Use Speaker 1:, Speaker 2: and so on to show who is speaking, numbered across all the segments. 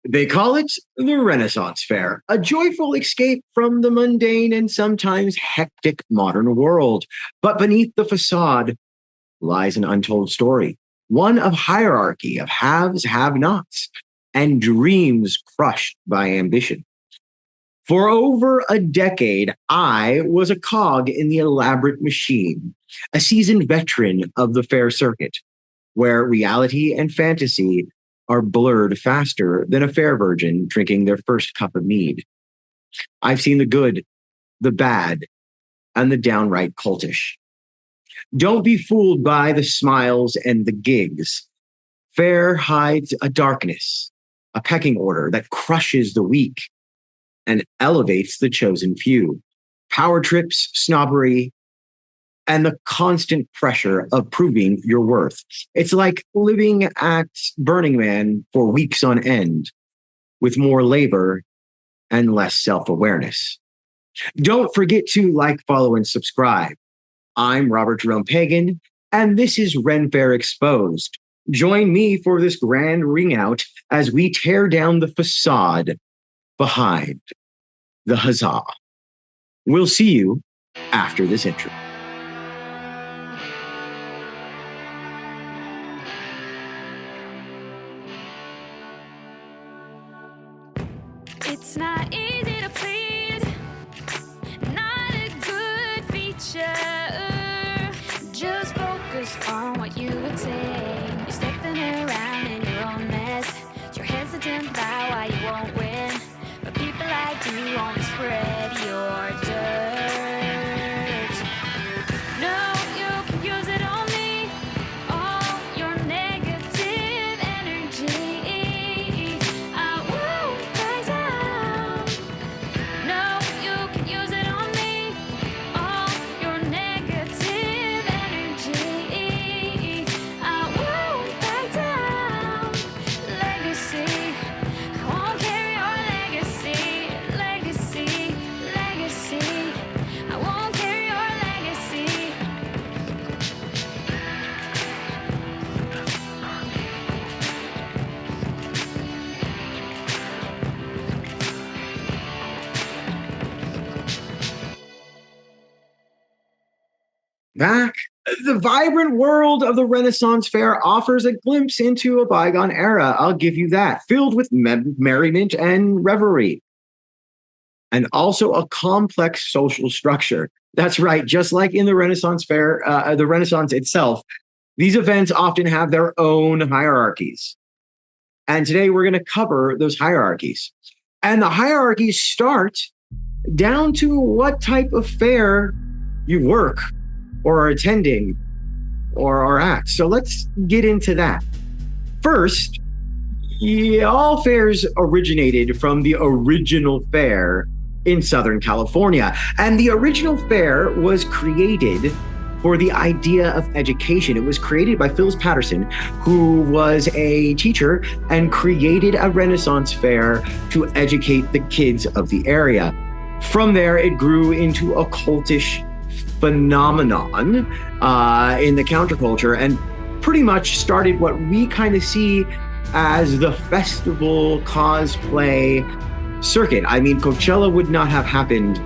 Speaker 1: They call it the Renaissance Fair, a joyful escape from the mundane and sometimes hectic modern world. But beneath the facade lies an untold story, one of hierarchy, of haves, have-nots, and dreams crushed by ambition. For over a decade, I was a cog in the elaborate machine, a seasoned veteran of the fair circuit, where reality and fantasy are blurred faster than a fair virgin drinking their first cup of mead. I've seen the good, the bad, and the downright cultish. Don't be fooled by the smiles and the gigs. Fair hides a darkness, a pecking order that crushes the weak and elevates the chosen few. Power trips, snobbery, and the constant pressure of proving your worth. It's like living at Burning Man for weeks on end, with more labor and less self-awareness. Don't forget to like, follow, and subscribe. I'm Robert Jerome Pagan, and this is Ren Faire Exposed. Join me for this grand ring out as we tear down the facade behind the huzzah. We'll see you after this intro.
Speaker 2: It's not easy to please, not a good feature. Just focus on what you attain. You're stepping around in your own mess. You're hesitant about why you won't win, but people like you only spread your dirt. No, you can use it on me, all your negative energy. I won't back down. No, you can use it on me, all your negative energy. I won't back down. Legacy, I won't carry your legacy. Legacy, legacy, I won't carry your legacy.
Speaker 1: Back, the vibrant world of the Renaissance Fair offers a glimpse into a bygone era. I'll give you that, filled with merriment and revelry, and also a complex social structure. That's right, just like in the Renaissance Fair, the Renaissance itself, these events often have their own hierarchies. And today we're going to cover those hierarchies. And the hierarchies start down to what type of fair you work or are attending or are at. So let's get into that. First, all fairs originated from the original fair in Southern California. And the original fair was created for the idea of education. It was created by Phyllis Patterson, who was a teacher and created a Renaissance fair to educate the kids of the area. From there, it grew into a cultish phenomenon in the counterculture and pretty much started what we kind of see as the festival cosplay circuit. I mean, Coachella would not have happened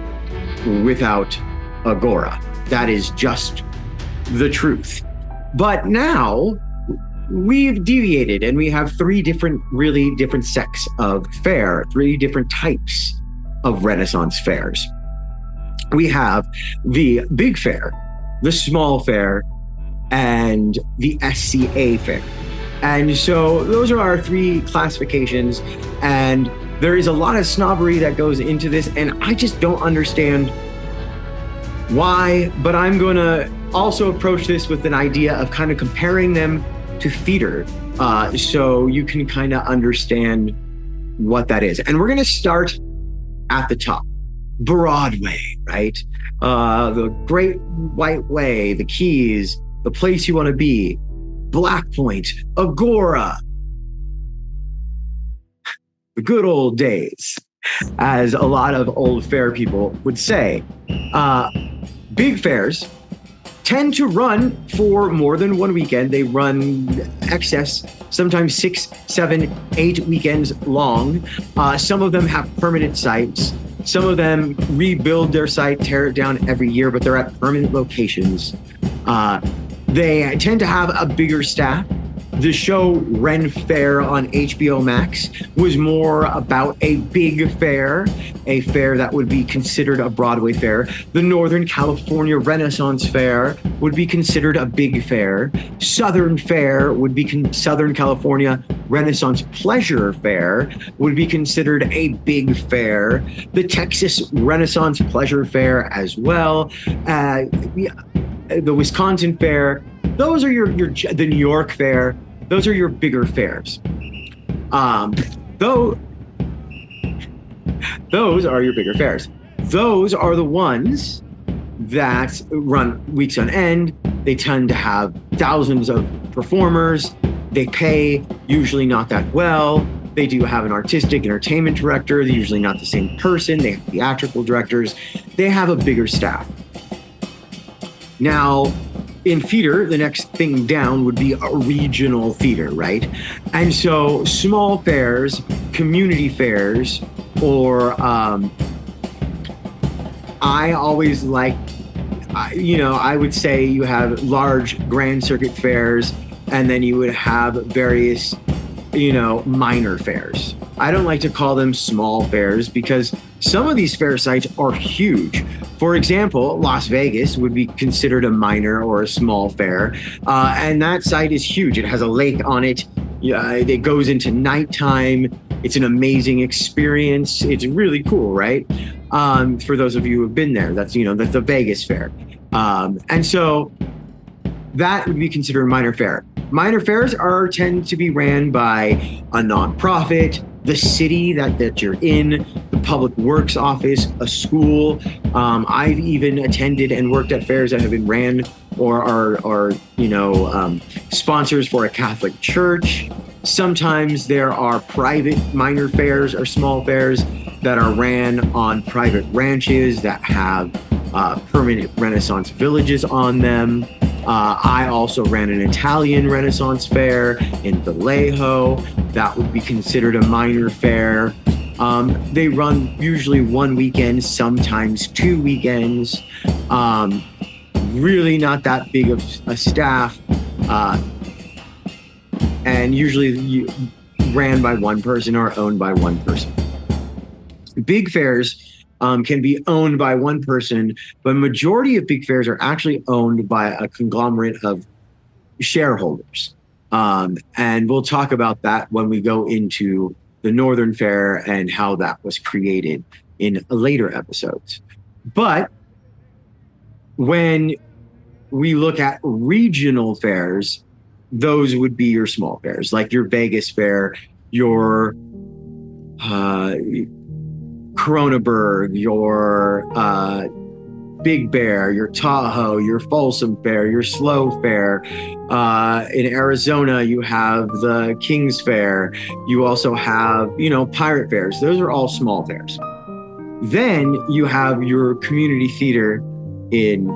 Speaker 1: without Agora. That is just the truth. But now we've deviated and we have really different sects of fair, three different types of Renaissance fairs. We have the big fair, the small fair, and the SCA fair. And so those are our three classifications. And there is a lot of snobbery that goes into this. And I just don't understand why, but I'm going to also approach this with an idea of kind of comparing them to theater. So you can kind of understand what that is. And we're going to start at the top. Broadway, right? The Great White Way, the Keys, the place you want to be, Black Point, Agora, the good old days, as a lot of old fair people would say. Big fairs tend to run for more than one weekend. They run excess, sometimes 6, 7, 8 weekends long. Some of them have permanent sites. Some of them rebuild their site, tear it down every year, but they're at permanent locations. They tend to have a bigger staff. The show Ren Faire on HBO Max was more about a big fair, a fair that would be considered a Broadway fair. The Northern California Renaissance Fair would be considered a big fair. Southern Fair would be Southern California Renaissance Pleasure Fair would be considered a big fair. The Texas Renaissance Pleasure Fair as well. The Wisconsin Fair. Those are the New York Fair. Those are your bigger fairs. Those are your bigger fairs. Those are the ones that run weeks on end. They tend to have thousands of performers. They pay usually not that well. They do have an artistic entertainment director. They're usually not the same person. They have theatrical directors. They have a bigger staff. Now, in theater, the next thing down would be a regional theater, right? And so small fairs, community fairs, or I always like, I would say you have large grand circuit fairs, and then you would have various, minor fairs. I don't like to call them small fairs because some of these fair sites are huge. For example, Las Vegas would be considered a minor or a small fair, and that site is huge. It has a lake on it. It goes into nighttime. It's an amazing experience. It's really cool, right? For those of you who have been there, that's the Vegas Fair, and so that would be considered a minor fair. Minor fairs tend to be ran by a nonprofit, the city that you're in, the public works office, a school. I've even attended and worked at fairs that have been ran or are sponsors for a Catholic church. Sometimes there are private minor fairs or small fairs that are ran on private ranches that have permanent Renaissance villages on them. I also ran an Italian Renaissance fair in Vallejo. That would be considered a minor fair. They run usually one weekend, sometimes 2 weekends. Really not that big of a staff. And usually ran by one person or owned by one person. Big fairs can be owned by one person, but majority of big fairs are actually owned by a conglomerate of shareholders. And we'll talk about that when we go into the Northern Fair and how that was created in later episodes. But when we look at regional fairs, those would be your small fairs, like your Vegas Fair, your Cronenberg, your Big Bear, your Tahoe, your Folsom Fair, your Slow Fair. In Arizona, you have the King's Fair. You also have, pirate fairs. Those are all small fairs. Then you have your community theater in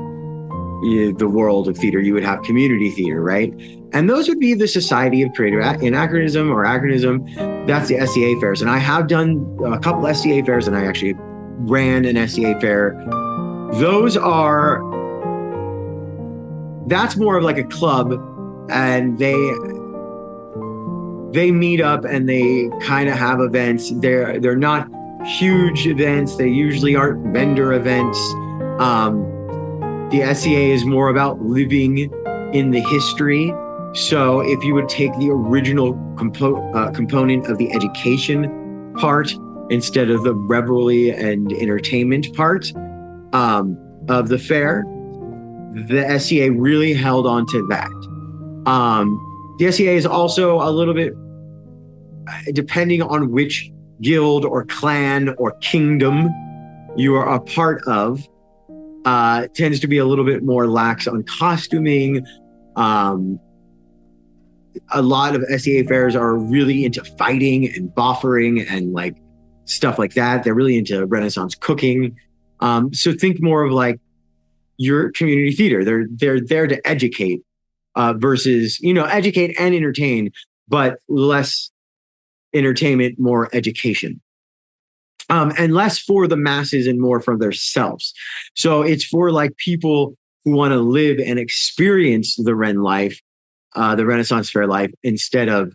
Speaker 1: the world of theater. You would have community theater, right? And those would be the Society of Creative Anachronism or Anachronism. That's the SCA fairs. And I have done a couple SCA fairs, and I actually ran an SCA fair. That's more of like a club, and they meet up and they kind of have events. They're not huge events. They usually aren't vendor events. The SCA is more about living in the history. So if you would take the original component of the education part instead of the revelry and entertainment part of the fair, the SCA really held on to that. The SCA is also a little bit, depending on which guild or clan or kingdom you are a part of, tends to be a little bit more lax on costuming. A lot of SCA fairs are really into fighting and boffering and like stuff like that. They're really into Renaissance cooking. So think more of like your community theater. They're there to educate versus, educate and entertain, but less entertainment, more education. And less for the masses and more for themselves. So it's for like people who want to live and experience the Ren life, the Renaissance Fair life, instead of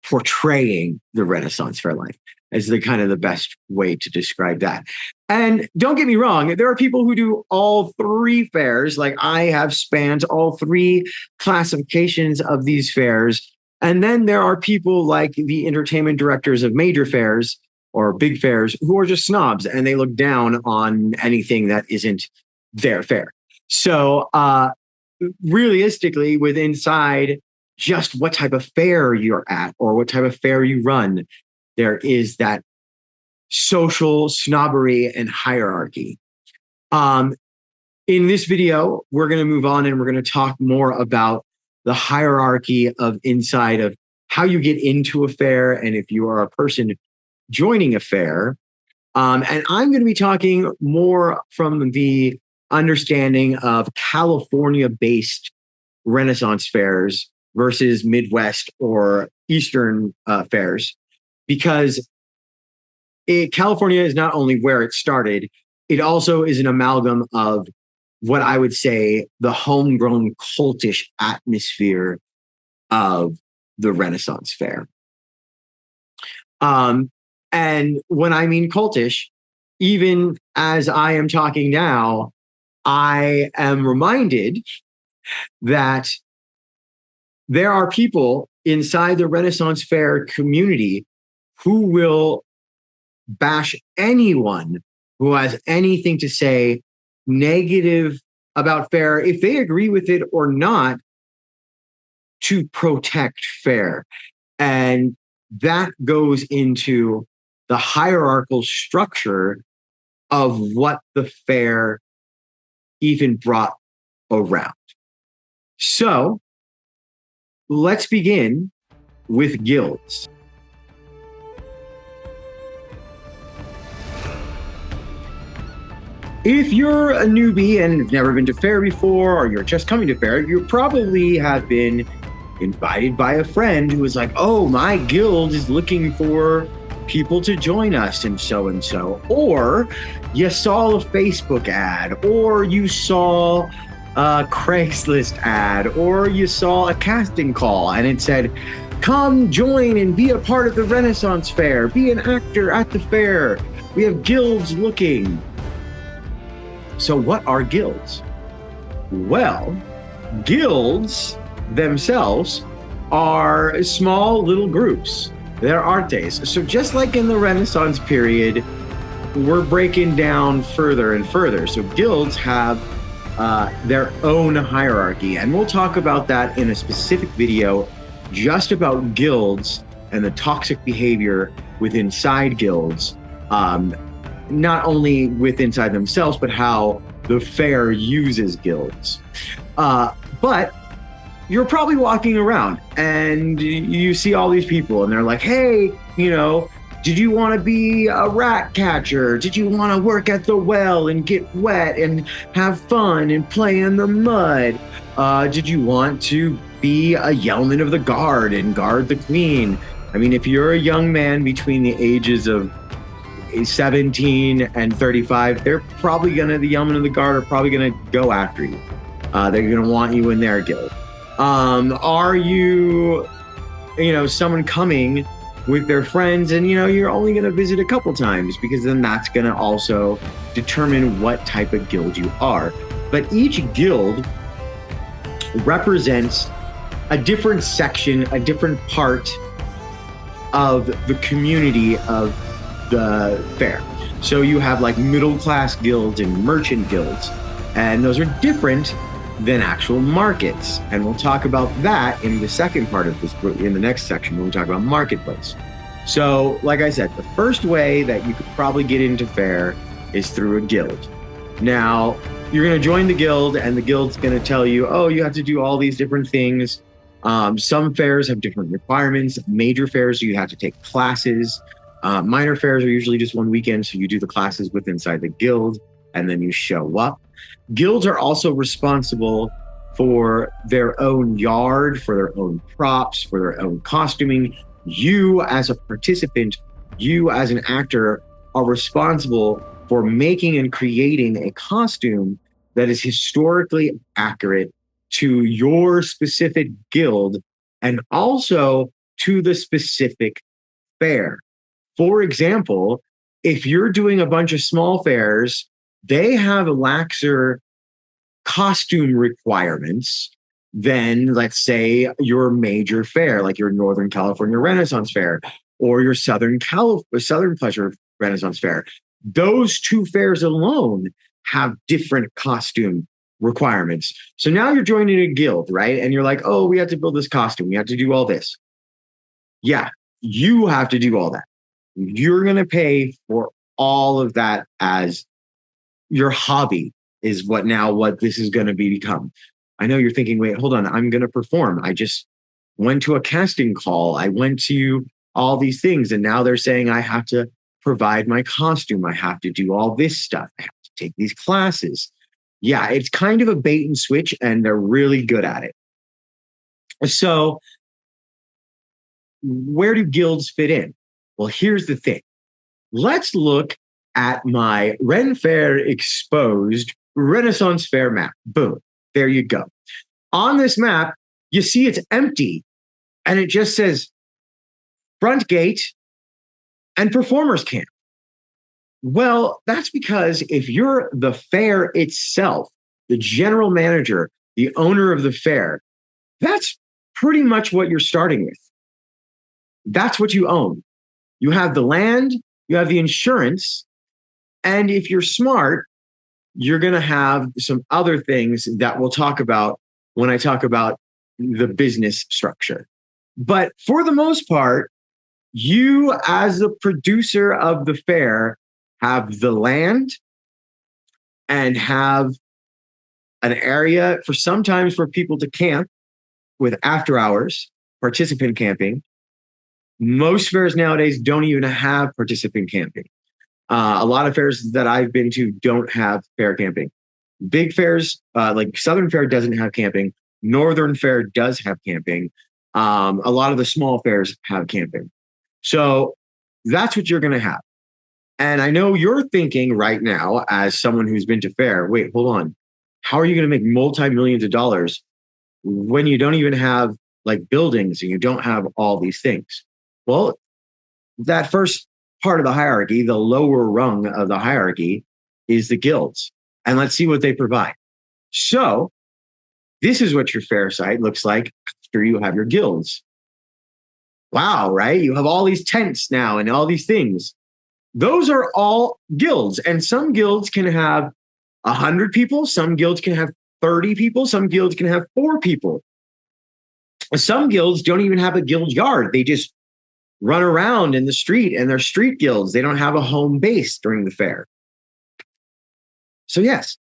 Speaker 1: portraying the Renaissance Fair life as the kind of the best way to describe that. And don't get me wrong, there are people who do all three fairs. Like I have spanned all three classifications of these fairs. And then there are people like the entertainment directors of major fairs or big fairs who are just snobs and they look down on anything that isn't their fair. So realistically, with inside just what type of fair you're at or what type of fair you run, there is that social snobbery and hierarchy. In this video, we're going to move on and we're going to talk more about the hierarchy of inside of how you get into a fair and if you are a person joining a fair. And I'm going to be talking more from the understanding of California-based Renaissance fairs versus Midwest or Eastern fairs, because California is not only where it started, it also is an amalgam of what I would say the homegrown cultish atmosphere of the Renaissance Fair. And when I mean cultish, even as I am talking now, I am reminded that there are people inside the Renaissance Fair community who will bash anyone who has anything to say negative about fair, if they agree with it or not, to protect fair. And that goes into the hierarchical structure of what the fair even brought around. So let's begin with guilds. If you're a newbie and have never been to fair before, or you're just coming to fair, you probably have been invited by a friend who was like, oh, my guild is looking for people to join us and so and so. Or you saw a Facebook ad, or you saw a Craigslist ad, or you saw a casting call and it said, come join and be a part of the Renaissance Fair, be an actor at the fair. We have guilds looking. So what are guilds? Well, guilds themselves are small little groups. They're artes. So just like in the Renaissance period, we're breaking down further and further. So guilds have their own hierarchy. And we'll talk about that in a specific video, just about guilds and the toxic behavior within inside guilds. Not only with inside themselves, but how the fair uses guilds. But you're probably walking around and you see all these people and they're like, hey, did you want to be a rat catcher? Did you want to work at the well and get wet and have fun and play in the mud? Did you want to be a yeoman of the guard and guard the queen? I mean, if you're a young man between the ages of 17 and 35, the yeomen of the guard are probably gonna go after you. They're gonna want you in their guild. Are you, someone coming with their friends and, you're only gonna visit a couple times, because then that's gonna also determine what type of guild you are. But each guild represents a different section, a different part of the community of the fair. So you have like middle class guilds and merchant guilds, and those are different than actual markets. And we'll talk about that in the second part of this, in the next section when we talk about marketplace. So like I said, the first way that you could probably get into fair is through a guild. Now you're going to join the guild and the guild's going to tell you, oh, you have to do all these different things. Some fairs have different requirements. Major fairs, you have to take classes. Minor fairs are usually just one weekend, so you do the classes with inside the guild. and then you show up. Guilds are also responsible for their own yard, for their own props, for their own costuming. You as a participant, you as an actor are responsible for making and creating a costume that is historically accurate to your specific guild and also to the specific fair. For example, if you're doing a bunch of small fairs, they have laxer costume requirements than, let's say, your major fair, like your Northern California Renaissance Fair or your Southern Pleasure Renaissance Fair. Those two fairs alone have different costume requirements. So now you're joining a guild, right? And you're like, oh, we have to build this costume. We have to do all this. Yeah, you have to do all that. You're going to pay for all of that as your hobby is what this is going to become. I know you're thinking, wait, hold on. I'm going to perform. I just went to a casting call. I went to all these things. And now they're saying I have to provide my costume. I have to do all this stuff. I have to take these classes. Yeah, it's kind of a bait and switch, and they're really good at it. So where do guilds fit in? Well, here's the thing. Let's look at my Ren Faire exposed Renaissance Fair map. Boom. There you go. On this map, you see it's empty, and it just says front gate and performers camp. Well, that's because if you're the fair itself, the general manager, the owner of the fair, that's pretty much what you're starting with. That's what you own. You have the land, you have the insurance, and if you're smart, you're going to have some other things that we'll talk about when I talk about the business structure. But for the most part, you as the producer of the fair have the land and have an area sometimes for people to camp with after hours, participant camping. Most fairs nowadays don't even have participant camping. A lot of fairs that I've been to don't have fair camping. Big fairs, like Southern Fair doesn't have camping. Northern Fair does have camping. A lot of the small fairs have camping. So that's what you're going to have. And I know you're thinking right now, as someone who's been to fair, wait, hold on. How are you going to make multi-millions of dollars when you don't even have like buildings and you don't have all these things? Well, that first part of the hierarchy, the lower rung of the hierarchy, is the guilds. And let's see what they provide. So this is what your fair site looks like after you have your guilds. Wow, right? You have all these tents now and all these things. Those are all guilds. And some guilds can have 100 people. Some guilds can have 30 people. Some guilds can have 4 people. Some guilds don't even have a guild yard. They just run around in the street, and they're street guilds. They don't have a home base during the fair. So yes,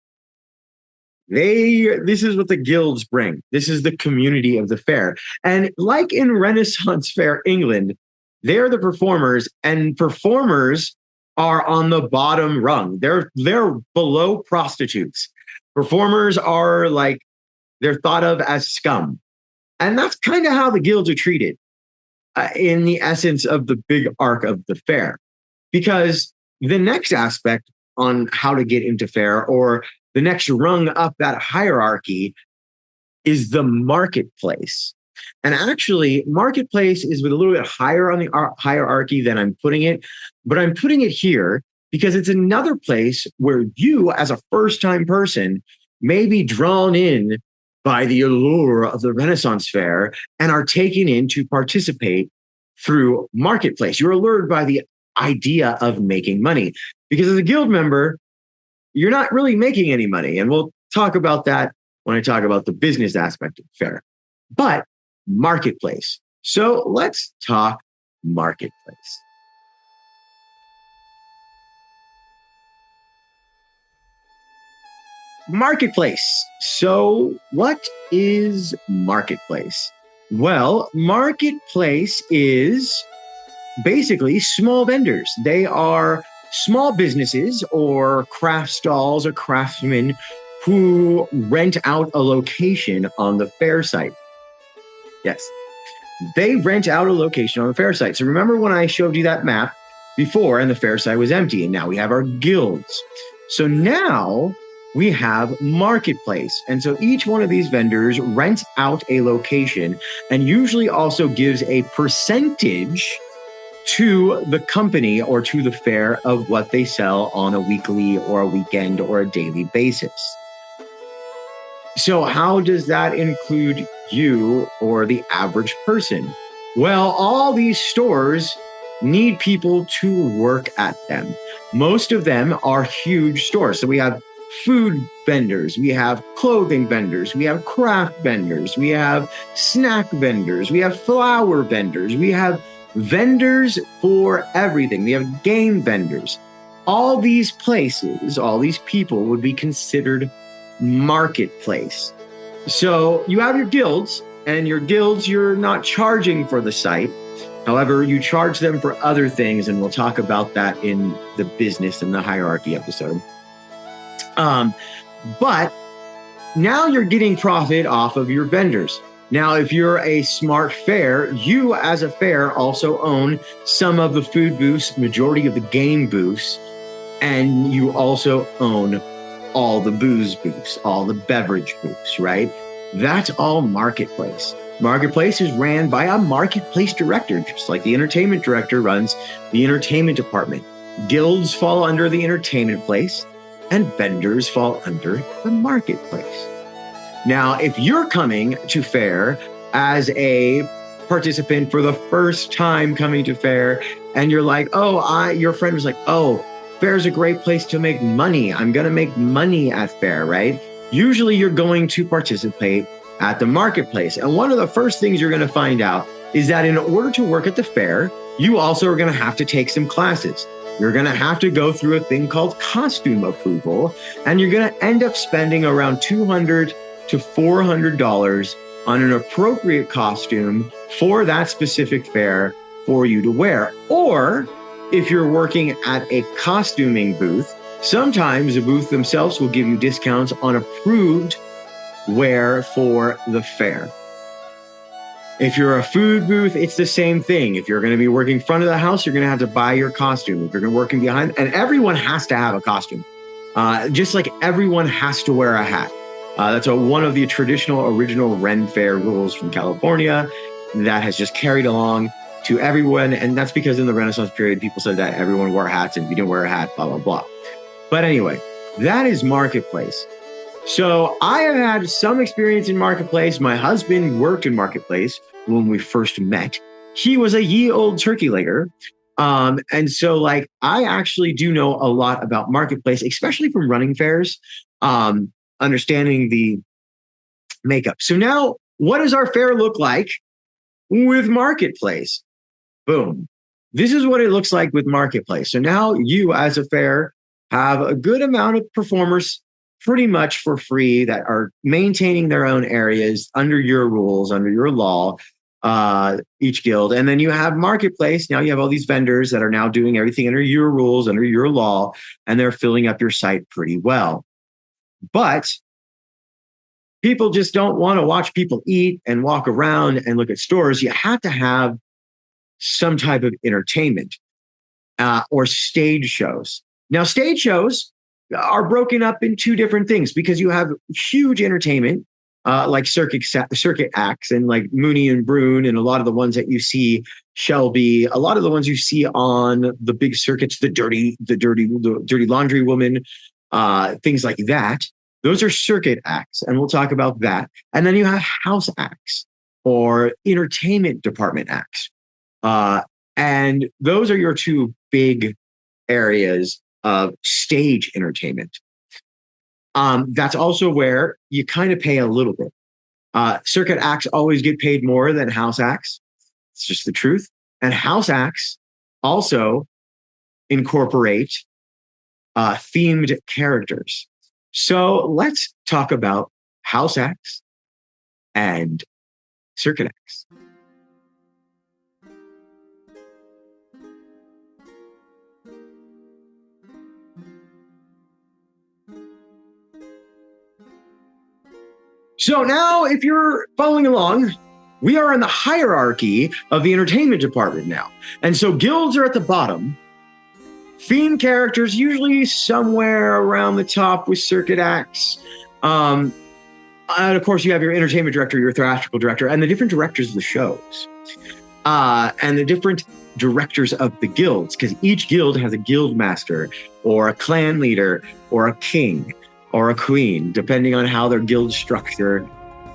Speaker 1: this is what the guilds bring. This is the community of the fair. And like in Renaissance Fair England, they're the performers, and performers are on the bottom rung. They're below prostitutes. Performers are like, they're thought of as scum. And that's kind of how the guilds are treated in the essence of the big arc of the fair. Because the next aspect on how to get into fair, or the next rung up that hierarchy, is the marketplace. And actually, marketplace is a little bit higher on the hierarchy than I'm putting it, but I'm putting it here because it's another place where you, as a first-time person, may be drawn in by the allure of the Renaissance Fair and are taken in to participate through marketplace. You're allured by the idea of making money, because as a guild member, you're not really making any money. And we'll talk about that when I talk about the business aspect of the fair. But marketplace. So let's talk marketplace. Marketplace. So what is marketplace? Well, marketplace is basically small vendors. They are small businesses or craft stalls or craftsmen who rent out a location on the fair site. Yes, they rent out a location on the fair site. So remember when I showed you that map before and the fair site was empty, and now we have our guilds. So now we have marketplace. And so each one of these vendors rents out a location and usually also gives a percentage to the company or to the fair of what they sell on a weekly or a weekend or a daily basis. So how does that include you or the average person? Well, all these stores need people to work at them. Most of them are huge stores. So we have food vendors, we have clothing vendors, we have craft vendors, we have snack vendors, we have flower vendors, we have vendors for everything. We have game vendors. All these places, all these people would be considered marketplace. So you have your guilds, and your guilds, you're not charging for the site. However, you charge them for other things, and we'll talk about that in the business and the hierarchy episode. But now you're getting profit off of your vendors. Now, if you're a smart fair, you as a fair also own some of the food booths, majority of the game booths, and you also own all the booze booths, all the beverage booths, right? That's all marketplace. Marketplace is ran by a marketplace director, just like the entertainment director runs the entertainment department. Guilds fall under the entertainment place, and vendors fall under the marketplace. Now, if you're coming to fair as a participant for the first time coming to fair, and you're like, your friend was like, fair's a great place to make money. I'm going to make money at fair, right? Usually you're going to participate at the marketplace. And one of the first things you're going to find out is that in order to work at the fair, you also are going to have to take some classes. You're going to have to go through a thing called costume approval, and you're going to end up spending around $200 to $400 on an appropriate costume for that specific fair for you to wear. Or if you're working at a costuming booth, sometimes the booth themselves will give you discounts on approved wear for the fair. If you're a food booth, it's the same thing. If you're going to be working front of the house, you're going to have to buy your costume. If you're going to working behind, and everyone has to have a costume, just like everyone has to wear a hat. That's one of the traditional original Ren Faire rules from California that has just carried along to everyone. And that's because in the Renaissance period, people said that everyone wore hats, and if you didn't wear a hat, blah, blah, blah. But anyway, that is marketplace. So I have had some experience in marketplace. My husband worked in marketplace when we first met. He was a ye old turkey layer. And so I actually do know a lot about marketplace, especially from running fairs, understanding the makeup. So now what does our fair look like with marketplace? Boom. This is what it looks like with marketplace. So now you as a fair have a good amount of performers pretty much for free that are maintaining their own areas under your rules, under your law, each guild. And then you have marketplace. Now you have all these vendors that are now doing everything under your rules, under your law, and they're filling up your site pretty well. But people just don't want to watch people eat and walk around and look at stores. You have to have some type of entertainment or stage shows. Now, stage shows are broken up in two different things because you have huge entertainment like circuit acts and like Mooney and Brune and a lot of the ones that you see, Shelby, a lot of the ones you see on the big circuits, the dirty laundry woman, things like that. Those are circuit acts, and we'll talk about that. And then you have house acts or entertainment department acts. And those are your two big areas of stage entertainment. That's also where you kind of pay a little bit. Circuit acts always get paid more than house acts. It's just the truth. And house acts also incorporate themed characters. So let's talk about house acts and circuit acts. So now, if you're following along, we are in the hierarchy of the entertainment department now. And so guilds are at the bottom. Theme characters usually somewhere around the top with circuit acts. And of course, you have your entertainment director, your theatrical director, and the different directors of the shows. And the different directors of the guilds, because each guild has a guild master or a clan leader or a king or a queen, depending on how their guild structure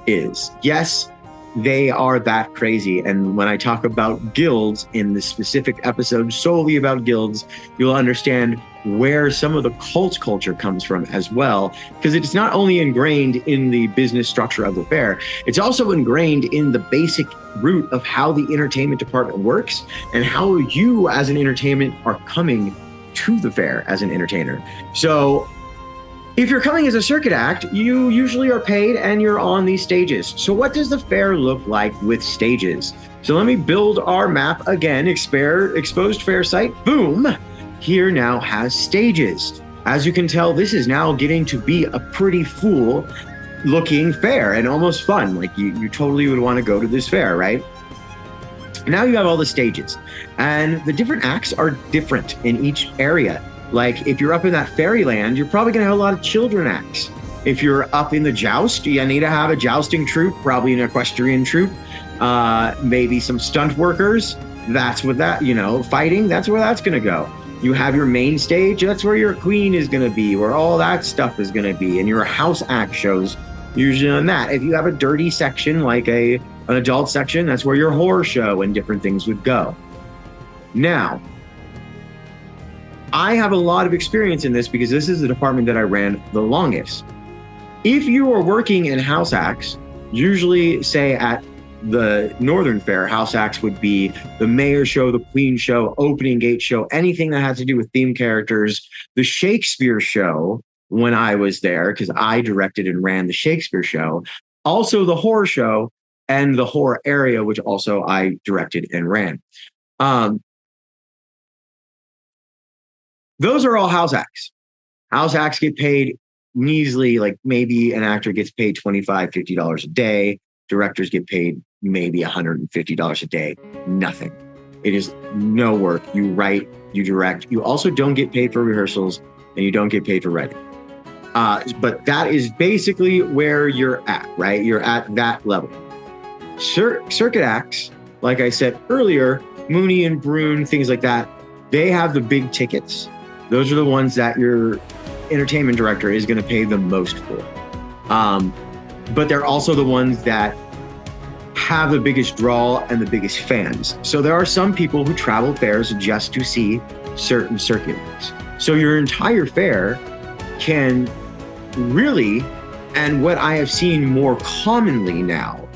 Speaker 1: is. Yes, they are that crazy. And when I talk about guilds in this specific episode solely about guilds, you'll understand where some of the cult culture comes from as well, because it's not only ingrained in the business structure of the fair, it's also ingrained in the basic root of how the entertainment department works and how you as an entertainment are coming to the fair as an entertainer. So if you're coming as a circuit act, you usually are paid and you're on these stages. So what does the fair look like with stages? So let me build our map again. Exposed fair site, boom. Here now has stages. As you can tell, this is now getting to be a pretty full looking fair and almost fun. Like you totally would want to go to this fair, right? Now you have all the stages and the different acts are different in each area. Like if you're up in that fairyland, you're probably going to have a lot of children acts. If you're up in the joust, you need to have a jousting troupe, probably an equestrian troupe, maybe some stunt workers. That's what that, fighting, that's where that's going to go. You have your main stage, that's where your queen is going to be, where all that stuff is going to be. And your house act shows usually on that. If you have a dirty section, like an adult section, that's where your horror show and different things would go. Now, I have a lot of experience in this because this is the department that I ran the longest. If you are working in house acts, usually say at the Northern Fair, house acts would be the mayor show, the queen show, opening gate show, anything that has to do with theme characters, the Shakespeare show when I was there, because I directed and ran the Shakespeare show, also the horror show and the horror area, which also I directed and ran. Those are all house acts. House acts get paid measly, like maybe an actor gets paid $25, $50 a day. Directors get paid maybe $150 a day. Nothing. It is no work. You write, you direct. You also don't get paid for rehearsals and you don't get paid for writing. But that is basically where you're at, right? You're at that level. Circuit acts, like I said earlier, Mooney and Brune, things like that, they have the big tickets. Those are the ones that your entertainment director is going to pay the most for. But they're also the ones that have the biggest draw and the biggest fans. So there are some people who travel fairs just to see certain circuits. So your entire fair can really, and what I have seen more commonly now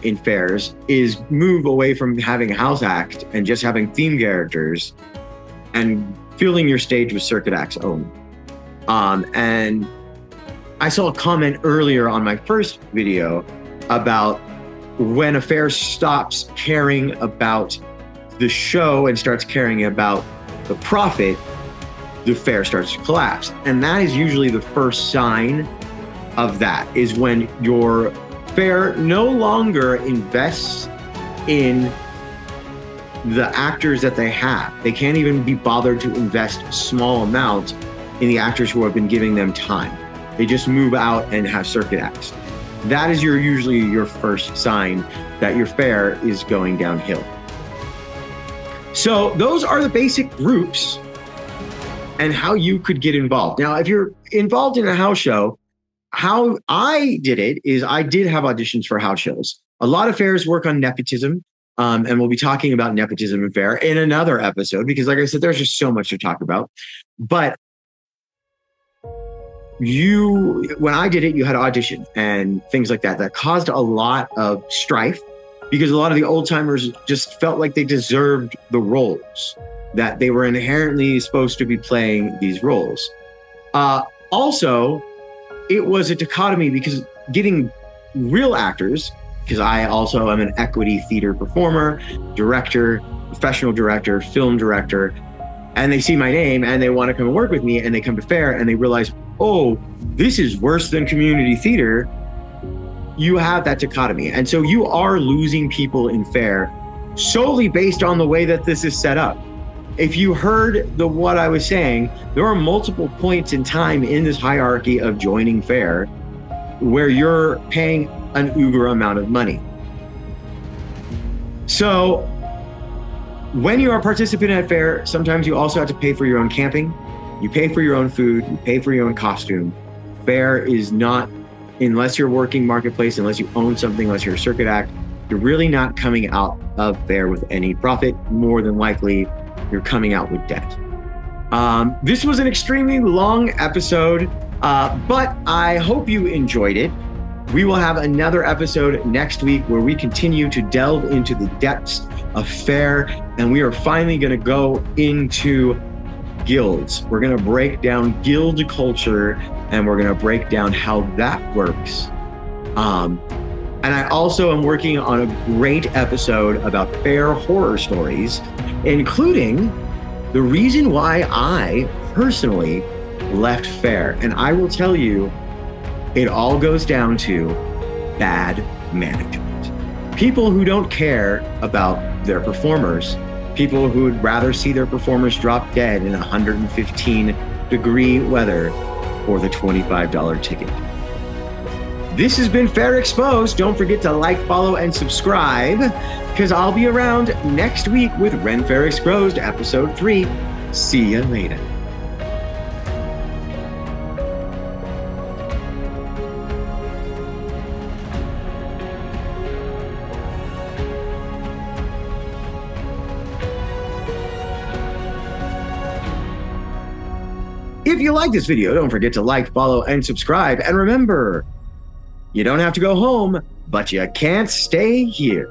Speaker 1: in fairs, is move away from having a house act and just having theme characters and filling your stage with circuit acts only. And I saw a comment earlier on my first video about when a fair stops caring about the show and starts caring about the profit, the fair starts to collapse. And that is usually the first sign of that, is when your fair no longer invests in the actors that they have. They can't even be bothered to invest a small amount in the actors who have been giving them time. They just move out and have circuit acts. That is usually your first sign that your fair is going downhill. So those are the basic groups and how you could get involved. Now, if you're involved in a house show, how I did it is I did have auditions for house shows. A lot of fairs work on nepotism. And we'll be talking about nepotism and fair in another episode, because like I said, there's just so much to talk about. But when I did it, you had to audition and things like that. That caused a lot of strife because a lot of the old timers just felt like they deserved the roles, that they were inherently supposed to be playing these roles. Also, it was a dichotomy because getting real actors, because I also am an equity theater performer, director, professional director, film director, and they see my name and they want to come and work with me, and they come to fair and they realize, oh, this is worse than community theater. you have that dichotomy. And so you are losing people in Faire solely based on the way that this is set up. If you heard what I was saying, there are multiple points in time in this hierarchy of joining Faire where you're paying an uber amount of money. So when you are participating at Faire, sometimes you also have to pay for your own camping. You pay for your own food, you pay for your own costume. Faire is not, unless you're working marketplace, unless you own something, unless you're a circuit act, you're really not coming out of Faire with any profit. More than likely, you're coming out with debt. This was an extremely long episode, but I hope you enjoyed it. We will have another episode next week where we continue to delve into the depths of Faire, and we are finally going to go into guilds. We're going to break down guild culture, and we're going to break down how that works. And I also am working on a great episode about Faire horror stories, including the reason why I personally left Faire. And I will tell you, it all goes down to bad management. People who don't care about their performers, people who would rather see their performers drop dead in 115-degree weather or the $25 ticket. This has been Faire Exposed. Don't forget to like, follow, and subscribe, because I'll be around next week with Ren Faire Exposed, Episode 3. See you later. If you like this video, don't forget to like, follow, and subscribe. And remember, you don't have to go home, but you can't stay here.